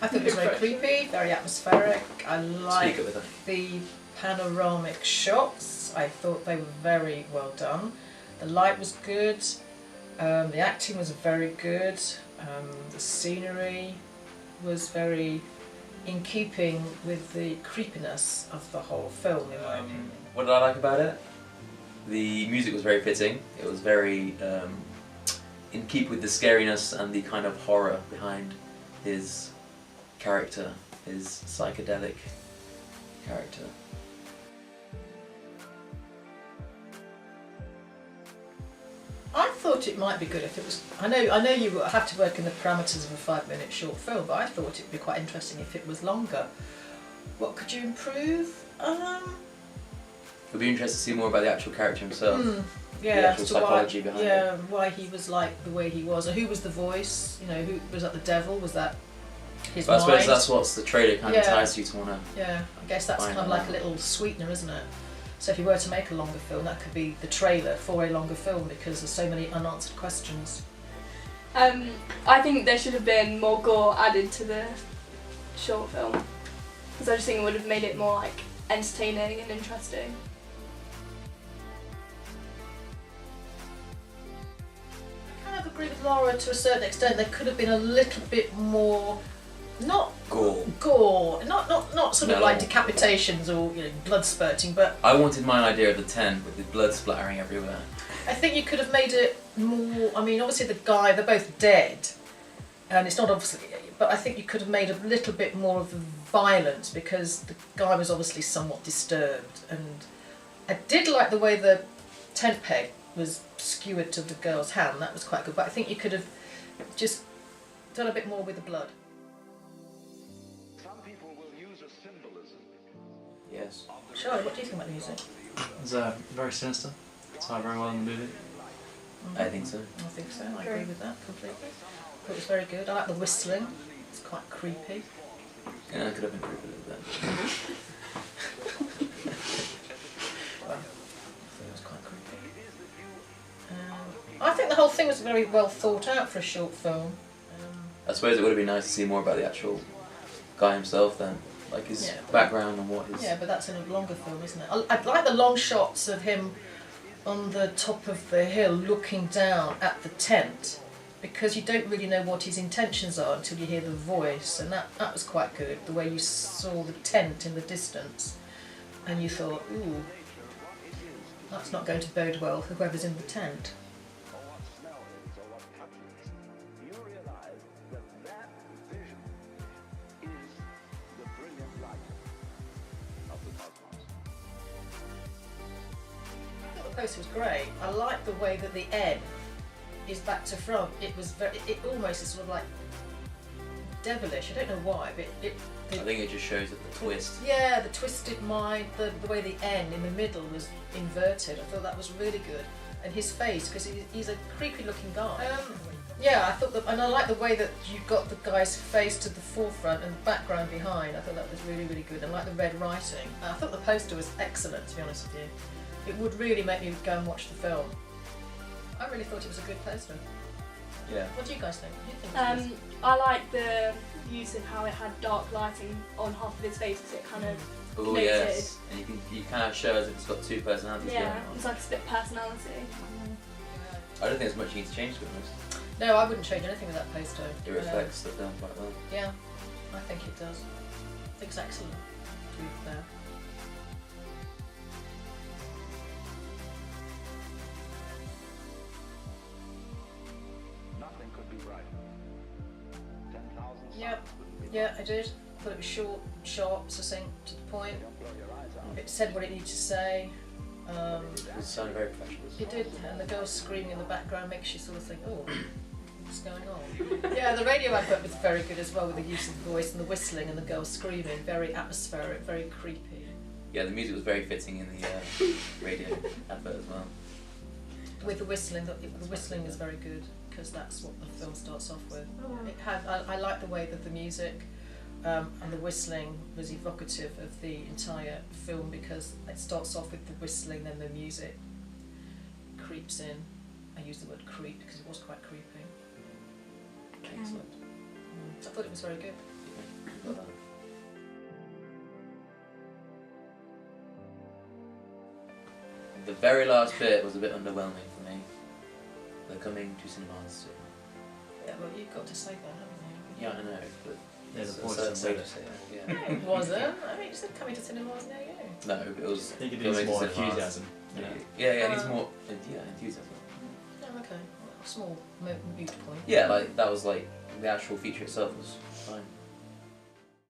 I thought it was very creepy, very atmospheric. I liked the panoramic shots. I thought they were very well done. The light was good. The acting was very good. The scenery was very in keeping with the creepiness of the whole film, in my opinion. What did I like about it? The music was very fitting. It was very in keep with the scariness and the kind of horror behind his character, his psychedelic character. I thought it might be good if it was. I know you have to work in the parameters of a 5-minute short film, but I thought it'd be quite interesting if it was longer. What could you improve? It'd be interesting to see more about the actual character himself. Yeah, the actual psychology behind it. Yeah, why he was like the way he was, and who was the voice? You know, who was that? The devil? Was that his mind? I suppose that's what the trailer kind of ties you to wanna. Yeah, I guess that's kind of like a little sweetener, isn't it? So if you were to make a longer film, that could be the trailer for a longer film because there's so many unanswered questions. I think there should have been more gore added to the short film because I just think it would have made it more like entertaining and interesting. I kind of agree with Laura to a certain extent. There could have been a little bit more, not gore, not sort of like decapitations or blood spurting, but I wanted my idea of the 10 with the blood splattering everywhere. I think you could have made it more. I mean, obviously they're both dead, and it's not obviously. But I think you could have made a little bit more of the violence because the guy was obviously somewhat disturbed, and I did like the way the tent peg was skewered to the girl's hand. That was quite good. But I think you could have just done a bit more with the blood. Yes. Charlie, what do you think about the music? It's very sinister. It's not very well in the movie. Mm-hmm. I think so. I think so. I agree with that completely. I thought it was very good. I like the whistling. It's quite creepy. Yeah, I could have improved it a little bit. Well, I think it was quite creepy. I think the whole thing was very well thought out for a short film. I suppose it would have been nice to see more about the actual guy himself then. Like his background and what his... Yeah, but that's in a longer film, isn't it? I like the long shots of him on the top of the hill looking down at the tent because you don't really know what his intentions are until you hear the voice, and that was quite good, the way you saw the tent in the distance and you thought, ooh, that's not going to bode well for whoever's in the tent. The poster was great. I like the way that the N is back to front. It was it almost is sort of like devilish. I don't know why, but I think it just shows that the twist. Yeah, the twisted mind, the way the N in the middle was inverted. I thought that was really good. And his face, because he's a creepy looking guy. Yeah, I thought that, and I like the way that you got the guy's face to the forefront and the background behind. I thought that was really, really good. And I like the red writing. I thought the poster was excellent, to be honest with you. It would really make me go and watch the film. I really thought it was a good poster. Yeah. What do you guys think? What do you think? I like the use of how it had dark lighting on half of his face because it kind of Oh yes, and you kind of show as if it's got two personalities going on. It's like a split personality. I don't think there's much you need to change to be honest. No, I wouldn't change anything with that poster. It reflects the film quite well. Yeah, I think it does. I think it's excellent, to be fair. Nothing could be brighter. 10,000 Yep, yeah, I did. I thought it was short, sharp, succinct, to the point. It said what it needed to say. It sounded very professional. It did, and the girl screaming in the background makes you sort of think, oh, what's going on? Yeah, the radio advert was very good as well with the use of the voice and the whistling and the girl screaming. Very atmospheric, very creepy. Yeah, the music was very fitting in the radio advert as well. With the whistling is very good because that's what the film starts off with. It had, I like the way that the music and the whistling was evocative of the entire film because it starts off with the whistling, then the music creeps in. I use the word creep because it was quite creepy. Excellent. I thought it was very good. Well done. The very last bit was a bit underwhelming for me. They're coming to cinemas soon. Yeah, well, you've got to say that, haven't you? Yeah, I know, but Yeah, it's the a voice certain said way it. to say it. No, Yeah. it wasn't. I mean, you said coming to cinemas near you. No, it was. I think it coming needs to more cinemas. enthusiasm. Yeah. Yeah, it needs more. Yeah, enthusiasm. Oh, okay. Well, small moot point. Yeah, like that was like the actual feature itself was fine.